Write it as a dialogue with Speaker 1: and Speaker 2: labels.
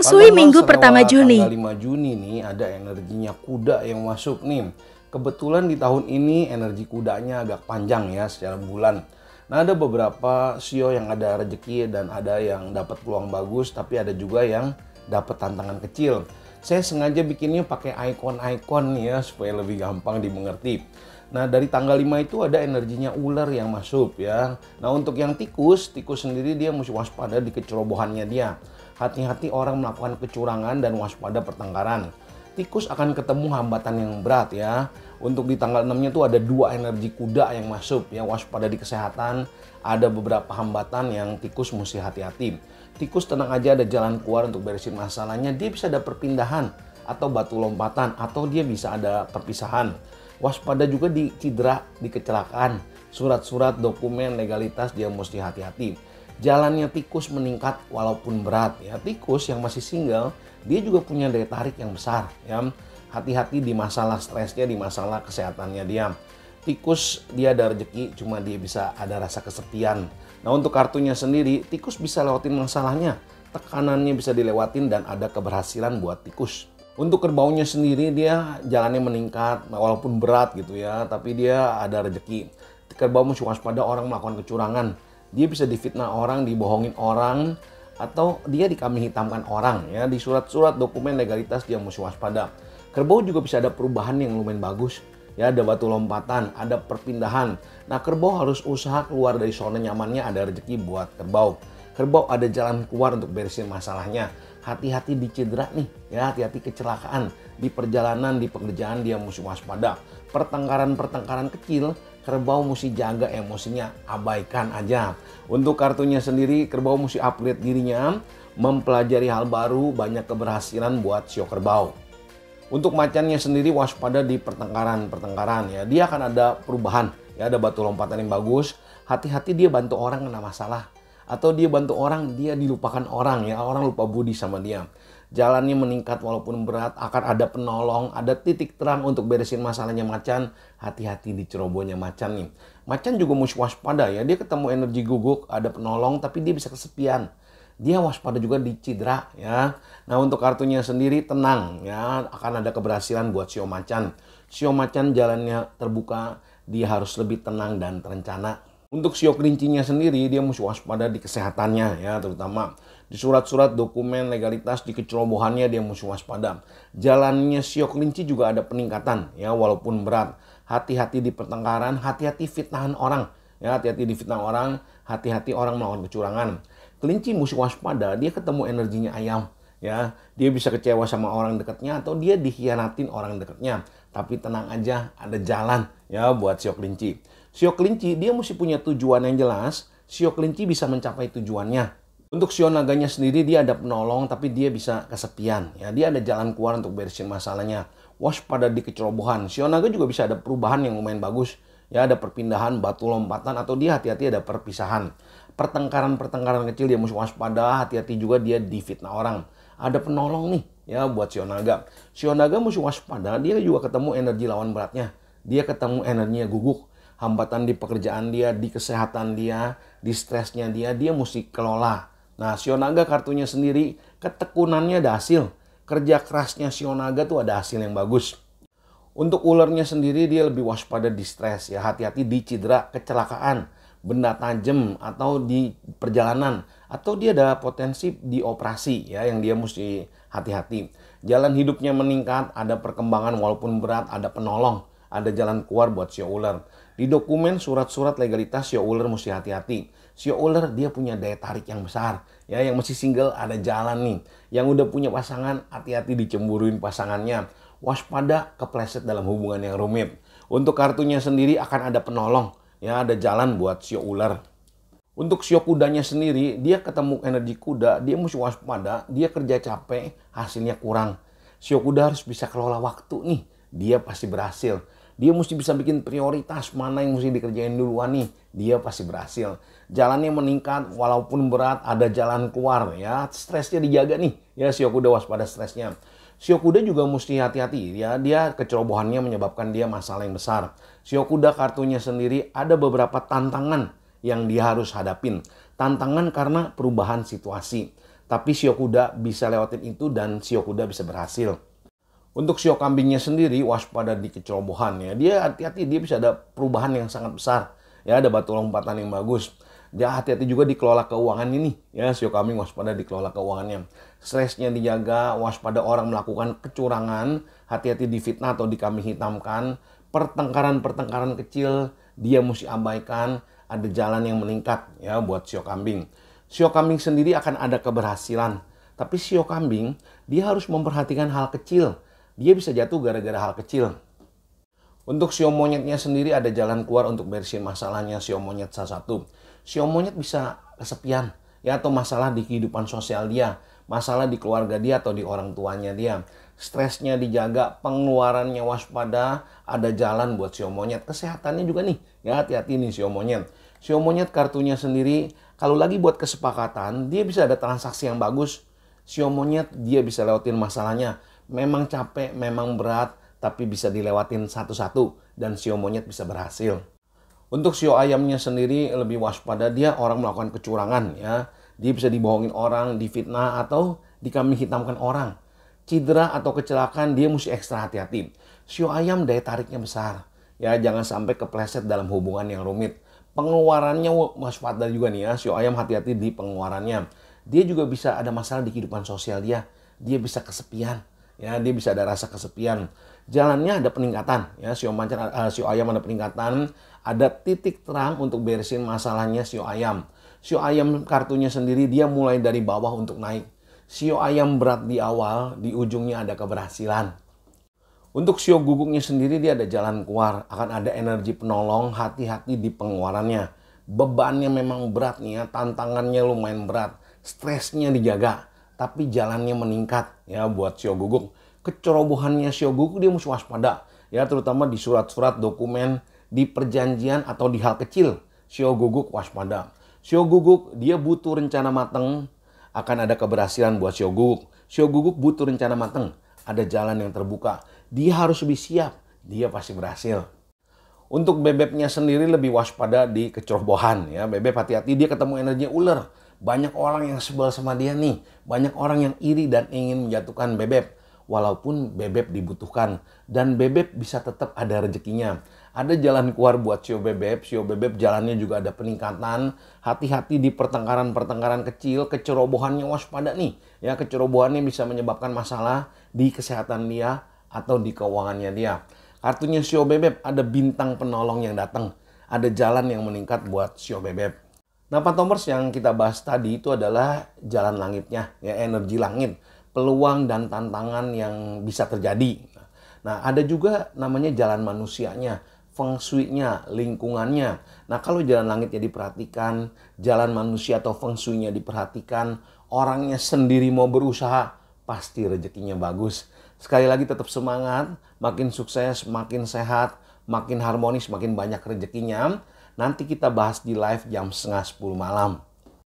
Speaker 1: Feng
Speaker 2: Shui Minggu pertama
Speaker 1: selewat tanggal
Speaker 2: Juni.
Speaker 1: 5 Juni nih ada energinya kuda yang masuk nih. Kebetulan di tahun ini energi kudanya agak panjang ya secara bulan. Nah ada beberapa sio yang ada rezeki dan ada yang dapat peluang bagus, tapi ada juga yang dapat tantangan kecil. Saya sengaja bikinnya pakai ikon-ikon ya supaya lebih gampang dimengerti. Nah dari tanggal 5 itu ada energinya ular yang masuk ya. Nah untuk yang tikus sendiri dia mesti waspada di kecerobohannya dia. Hati-hati orang melakukan kecurangan dan waspada pertengkaran. Tikus akan ketemu hambatan yang berat ya. Untuk di tanggal 6-nya tuh ada 2 energi kuda yang masuk ya. Waspada di kesehatan, ada beberapa hambatan yang tikus mesti hati-hati. Tikus tenang aja, ada jalan keluar untuk beresin masalahnya. Dia bisa ada perpindahan atau batu lompatan atau dia bisa ada perpisahan. Waspada juga di cedera, di kecelakaan. Surat-surat, dokumen, legalitas dia mesti hati-hati. Jalannya tikus meningkat walaupun berat ya. Tikus yang masih single dia juga punya daya tarik yang besar ya. Hati-hati di masalah stresnya, di masalah kesehatannya dia. Tikus dia ada rezeki, cuma dia bisa ada rasa kesepian. Nah untuk kartunya sendiri, tikus bisa lewatin masalahnya, tekanannya bisa dilewatin dan ada keberhasilan buat tikus. Untuk kerbaunya sendiri dia jalannya meningkat walaupun berat gitu ya, tapi dia ada rezeki. Kerbau mesti waspada orang melakukan kecurangan. Dia bisa difitnah orang, dibohongin orang, atau dia dikambing hitamkan orang ya. Di surat-surat dokumen legalitas dia mesti waspada. Kerbau juga bisa ada perubahan yang lumayan bagus ya, ada batu lompatan, ada perpindahan. Nah kerbau harus usaha keluar dari zona nyamannya, ada rezeki buat kerbau. Kerbau ada jalan keluar untuk beresin masalahnya. Hati-hati di cedera nih ya, hati-hati kecelakaan. Di perjalanan, di pekerjaan dia mesti waspada. Pertengkaran-pertengkaran kecil kerbau mesti jaga emosinya, abaikan aja. Untuk kartunya sendiri, kerbau mesti upgrade dirinya, mempelajari hal baru, banyak keberhasilan buat sio kerbau. Untuk macannya sendiri waspada di pertengkaran ya. Dia akan ada perubahan ya, ada batu lompatan yang bagus. Hati-hati dia bantu orang kena masalah. Atau dia bantu orang, dia dilupakan orang ya, orang lupa budi sama dia. Jalannya meningkat walaupun berat, akan ada penolong, ada titik terang untuk beresin masalahnya macan. Hati-hati di cerobohnya macan nih. Macan juga mesti waspada ya, dia ketemu energi guguk, ada penolong tapi dia bisa kesepian. Dia waspada juga di cedera ya. Nah untuk kartunya sendiri tenang ya, akan ada keberhasilan buat sio macan. Sio macan jalannya terbuka, dia harus lebih tenang dan terencana. Untuk sio kelincinya sendiri dia mesti waspada di kesehatannya ya, terutama di surat-surat dokumen legalitas, di kecerobohannya dia mesti waspada. Jalannya sio kelinci juga ada peningkatan ya walaupun berat. Hati-hati di pertengkaran, hati-hati fitnahan orang ya, hati-hati di fitnah orang, hati-hati orang melakukan kecurangan. Kelinci mesti waspada, dia ketemu energinya ayam ya. Dia bisa kecewa sama orang dekatnya atau dia dikhianatin orang dekatnya. Tapi tenang aja, ada jalan ya buat sio kelinci. Sio kelinci dia mesti punya tujuan yang jelas. Sio kelinci bisa mencapai tujuannya. Untuk sio naganya sendiri dia ada penolong tapi dia bisa kesepian ya. Dia ada jalan keluar untuk beresin masalahnya. Waspada di kecerobohan. Sio naga juga bisa ada perubahan yang lumayan bagus. Ya ada perpindahan, batu lompatan atau dia hati-hati ada perpisahan. Pertengkaran-pertengkaran kecil dia mesti waspada, hati-hati juga dia difitnah orang. Ada penolong nih ya buat sio naga. Sio naga mesti waspada, dia juga ketemu energi lawan beratnya. Dia ketemu energinya guguk. Hambatan di pekerjaan dia, di kesehatan dia, di stresnya dia mesti kelola. Nah, sio naga kartunya sendiri, ketekunannya ada hasil. Kerja kerasnya sio naga tuh ada hasil yang bagus. Untuk ularnya sendiri dia lebih waspada di stres ya, hati-hati di cedera, kecelakaan, benda tajam atau di perjalanan, atau dia ada potensi di operasi ya yang dia mesti hati-hati. Jalan hidupnya meningkat, ada perkembangan walaupun berat, ada penolong, ada jalan keluar buat sio ular. Di dokumen surat-surat legalitas sio ular mesti hati-hati. Sio ular dia punya daya tarik yang besar. Ya, yang masih single ada jalan nih. Yang udah punya pasangan hati-hati dicemburuin pasangannya. Waspada kepleset dalam hubungan yang rumit. Untuk kartunya sendiri akan ada penolong. Ya, ada jalan buat sio ular. Untuk sio kudanya sendiri, dia ketemu energi kuda, dia mesti waspada, dia kerja capek, hasilnya kurang. Sio kuda harus bisa kelola waktu nih, dia pasti berhasil. Dia mesti bisa bikin prioritas mana yang mesti dikerjain duluan nih, dia pasti berhasil. Jalannya meningkat walaupun berat, ada jalan keluar ya. Stresnya dijaga nih, ya sio kuda waspada stresnya. Sio kuda juga mesti hati-hati ya, dia kecerobohannya menyebabkan dia masalah yang besar. Sio kuda kartunya sendiri ada beberapa tantangan yang dia harus hadapin. Tantangan karena perubahan situasi. Tapi sio kuda bisa lewatin itu dan sio kuda bisa berhasil. Untuk sio kambingnya sendiri waspada di kecerobohan ya. Dia hati-hati, dia bisa ada perubahan yang sangat besar. Ya, ada batu lompatan yang bagus. Dia hati-hati juga dikelola keuangan ini. Ya, sio kambing waspada dikelola keuangannya. Stresnya dijaga, waspada orang melakukan kecurangan, hati-hati difitnah atau dikambing hitamkan. Pertengkaran-pertengkaran kecil dia mesti abaikan, ada jalan yang meningkat ya buat sio kambing. Sio kambing sendiri akan ada keberhasilan. Tapi sio kambing dia harus memperhatikan hal kecil. Dia bisa jatuh gara-gara hal kecil. Untuk sio monyetnya sendiri ada jalan keluar untuk bersihin masalahnya sio monyet salah satu. Sio monyet bisa kesepian ya atau masalah di kehidupan sosial dia, masalah di keluarga dia atau di orang tuanya dia. Stresnya dijaga, pengeluarannya waspada, ada jalan buat sio monyet. Kesehatannya juga nih, ya hati-hati nih sio monyet. Sio monyet kartunya sendiri, kalau lagi buat kesepakatan, dia bisa ada transaksi yang bagus. Sio monyet dia bisa lewatin masalahnya. Memang capek, memang berat, tapi bisa dilewatin satu-satu dan sio monyet bisa berhasil. Untuk sio ayamnya sendiri lebih waspada, dia orang melakukan kecurangan ya. Dia bisa dibohongin orang, difitnah atau dikambing hitamkan orang. Cedera atau kecelakaan dia mesti ekstra hati-hati. Sio ayam daya tariknya besar. Ya, jangan sampai kepleset dalam hubungan yang rumit. Pengeluarannya waspada juga nih ya. Sio ayam hati-hati di pengeluarannya. Dia juga bisa ada masalah di kehidupan sosial dia. Dia bisa kesepian. Ya, dia bisa ada rasa kesepian. Jalannya ada peningkatan. Ya, sio ayam ada peningkatan. Ada titik terang untuk beresin masalahnya sio ayam. Sio ayam kartunya sendiri dia mulai dari bawah untuk naik. Sio ayam berat di awal, di ujungnya ada keberhasilan. Untuk sio guguknya sendiri dia ada jalan keluar. Akan ada energi penolong, hati-hati di pengeluarannya. Bebannya memang berat nih ya, tantangannya lumayan berat. Stresnya dijaga. Tapi jalannya meningkat ya buat sio guguk. Kecerobohannya sio guguk dia mesti waspada ya, terutama di surat-surat dokumen, di perjanjian atau di hal kecil. Sio guguk waspada. Sio guguk dia butuh rencana matang, akan ada keberhasilan buat sio guguk. Sio guguk butuh rencana matang, ada jalan yang terbuka. Dia harus lebih siap, dia pasti berhasil. Untuk bebeknya sendiri lebih waspada di kecerobohan ya. Bebek hati-hati, dia ketemu energi ular. Banyak orang yang sebel sama dia nih. Banyak orang yang iri dan ingin menjatuhkan bebek. Walaupun bebek dibutuhkan. Dan bebek bisa tetap ada rezekinya. Ada jalan keluar buat sio bebek. Sio bebek jalannya juga ada peningkatan. Hati-hati di pertengkaran-pertengkaran kecil. Kecerobohannya waspada nih. Ya, kecerobohannya bisa menyebabkan masalah di kesehatan dia atau di keuangannya dia. Kartunya sio bebek ada bintang penolong yang datang. Ada jalan yang meningkat buat sio bebek. Nah, Pantomers yang kita bahas tadi itu adalah jalan langitnya, ya, energi langit, peluang dan tantangan yang bisa terjadi. Nah, ada juga namanya jalan manusianya, feng shui-nya, lingkungannya. Nah, kalau jalan langitnya diperhatikan, jalan manusia atau feng shui-nya diperhatikan, orangnya sendiri mau berusaha, pasti rezekinya bagus. Sekali lagi tetap semangat, makin sukses, makin sehat, makin harmonis, makin banyak rezekinya. Nanti kita bahas di live jam 9:30 malam.